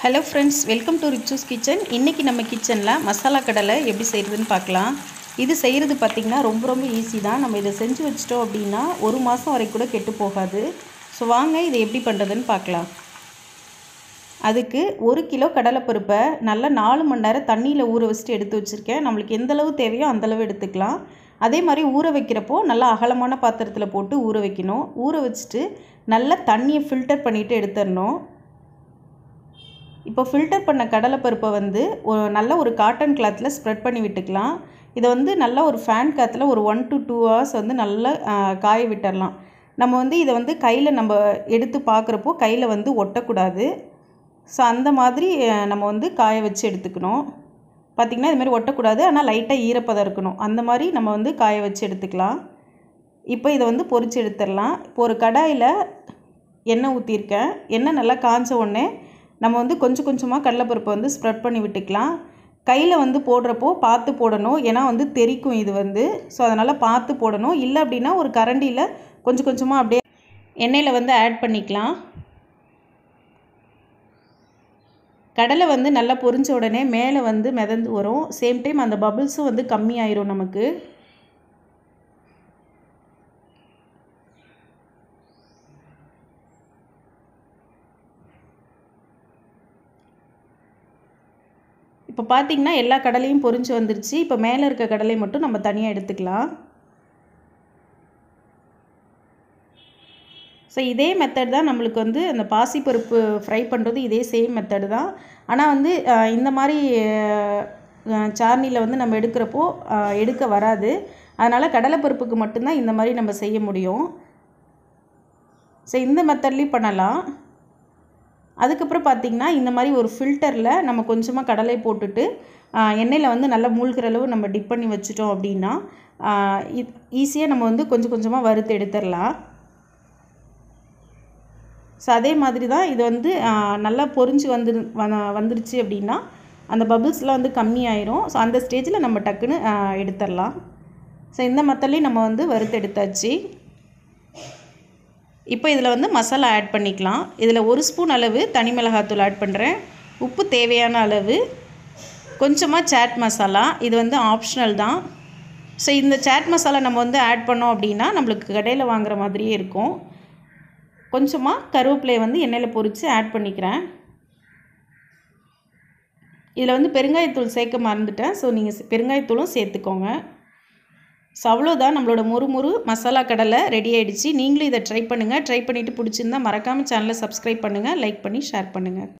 Hello friends, welcome to ரிச்சூஸ் kitchen. இன்றைக்கி நம்ம கிச்சனில் மசாலா கடலை எப்படி செய்கிறதுன்னு பார்க்கலாம். இது செய்கிறது பார்த்திங்கன்னா ரொம்ப ஈஸி தான். நம்ம இதை செஞ்சு வச்சிட்டோம் அப்படின்னா ஒரு மாதம் வரைக்கும் கூட கெட்டு போகாது. ஸோ வாங்க இதை எப்படி பண்ணுறதுன்னு பார்க்கலாம். அதுக்கு 1 கிலோ கடலைப்பருப்பை நல்லா 4 மணி நேரம் தண்ணியில் ஊற வச்சுட்டு எடுத்து வச்சுருக்கேன். நம்மளுக்கு எந்தளவு தேவையோ அந்தளவு எடுத்துக்கலாம். அதே மாதிரி ஊற வைக்கிறப்போ நல்லா அகலமான பாத்திரத்தில் போட்டு ஊற வைக்கணும். ஊற வச்சுட்டு நல்லா தண்ணியை ஃபில்டர் பண்ணிவிட்டு எடுத்துடணும். இப்போ ஃபில்டர் பண்ண கடலைப்பருப்பை வந்து நல்ல ஒரு காட்டன் கிளாத்தில் ஸ்ப்ரெட் பண்ணி விட்டுக்கலாம். இதை வந்து நல்லா ஒரு ஃபேன் காற்றுல ஒரு 1 to 2 hours வந்து நல்லா காய விட்டுடலாம். நம்ம வந்து இதை வந்து கையில் நம்ம எடுத்து பார்க்குறப்போ கையில் வந்து ஒட்டக்கூடாது. ஸோ அந்த மாதிரி நம்ம வந்து காய வச்சு எடுத்துக்கணும். பார்த்திங்கன்னா இதுமாதிரி ஒட்டக்கூடாது, ஆனால் லைட்டாக ஈரப்பதம் இருக்கணும். அந்த மாதிரி நம்ம வந்து காய வச்சு எடுத்துக்கலாம். இப்போ இதை வந்து பொரித்து எடுத்துடலாம். இப்போ ஒரு கடாயில் எண்ணெய் ஊற்றிருக்கேன். எண்ணெய் நல்லா காய்ஞ்ச உடனே நம்ம வந்து கொஞ்சம் கொஞ்சமாக கடலைப்பருப்பை வந்து ஸ்ப்ரெட் பண்ணி விட்டுக்கலாம். கையில் வந்து போடுறப்போ பார்த்து போடணும், ஏன்னா வந்து தெறிக்கும் இது வந்து. ஸோ அதனால் பார்த்து போடணும். இல்லை அப்படின்னா ஒரு கரண்டியில் கொஞ்சம் கொஞ்சமாக அப்படியே எண்ணெயில் வந்து ஆட் பண்ணிக்கலாம். கடலை வந்து நல்லா பொரிஞ்ச உடனே மேலே வந்து மிதந்து வரும். சேம் டைம் அந்த பபிள்ஸும் வந்து கம்மியாயிரும் நமக்கு. இப்போ பார்த்திங்கன்னா எல்லா கடலையும் பொரிஞ்சு வந்துருச்சு. இப்போ மேலே இருக்க கடலை மட்டும் நம்ம தனியாக எடுத்துக்கலாம். ஸோ இதே மெத்தட் தான் நம்மளுக்கு வந்து அந்த பாசிப்பருப்பு ஃப்ரை பண்ணுறது, இதே சேம் மெத்தடு தான். ஆனால் வந்து இந்த மாதிரி சார்னியில் வந்து நம்ம எடுக்கிறப்போ எடுக்க வராது. அதனால் கடலைப்பருப்புக்கு மட்டும்தான் இந்த மாதிரி நம்ம செய்ய முடியும். ஸோ இந்த மெத்தட்லேயும் பண்ணலாம். அதுக்கப்புறம் பார்த்திங்கன்னா இந்த மாதிரி ஒரு ஃபில்டரில் நம்ம கொஞ்சமாக கடலை போட்டுட்டு எண்ணெயில் வந்து நல்லா மூழ்கிற அளவு நம்ம டிப் பண்ணி வச்சுட்டோம் அப்படின்னா ஈஸியாக நம்ம வந்து கொஞ்சம் கொஞ்சமாக வறுத்து எடுத்துடலாம். ஸோ அதே மாதிரி தான் இது வந்து நல்லா பொரிஞ்சு வந்துருச்சு அப்படின்னா அந்த பபிள்ஸ்லாம் வந்து கம்மியாயிரும். ஸோ அந்த ஸ்டேஜில் நம்ம டக்குன்னு எடுத்துடலாம். ஸோ இந்த மெத்தட்லேயும் நம்ம வந்து வறுத்து எடுத்தாச்சு. இப்போ இதில் வந்து மசாலா ஆட் பண்ணிக்கலாம். இதில் 1 ஸ்பூன் அளவு தனி மிளகாத்தூள் ஆட் பண்ணுறேன். உப்பு தேவையான அளவு, கொஞ்சமாக சாட் மசாலா, இது வந்து ஆப்ஷனல் தான். ஸோ இந்த சாட் மசாலா நம்ம வந்து ஆட் பண்ணோம் அப்படின்னா நம்மளுக்கு கடையில் வாங்குற மாதிரியே இருக்கும். கொஞ்சமாக கருவேப்பிலையை வந்து எண்ணெயில் பொரித்து ஆட் பண்ணிக்கிறேன். இதில் வந்து பெருங்காயத்தூள் சேர்க்க மறந்துட்டேன். ஸோ நீங்கள் பெருங்காயத்தூளும் சேர்த்துக்கோங்க. ஸோ அவ்வளோதான், நம்மளோட முறு மசாலா கடலை ரெடி ஆகிடுச்சு. நீங்களும் இதை ட்ரை பண்ணுங்கள். ட்ரை பண்ணிவிட்டு பிடிச்சிருந்தா மறக்காமல் சேனலை சப்ஸ்கிரைப் பண்ணுங்கள், லைக் பண்ணி ஷேர் பண்ணுங்கள்.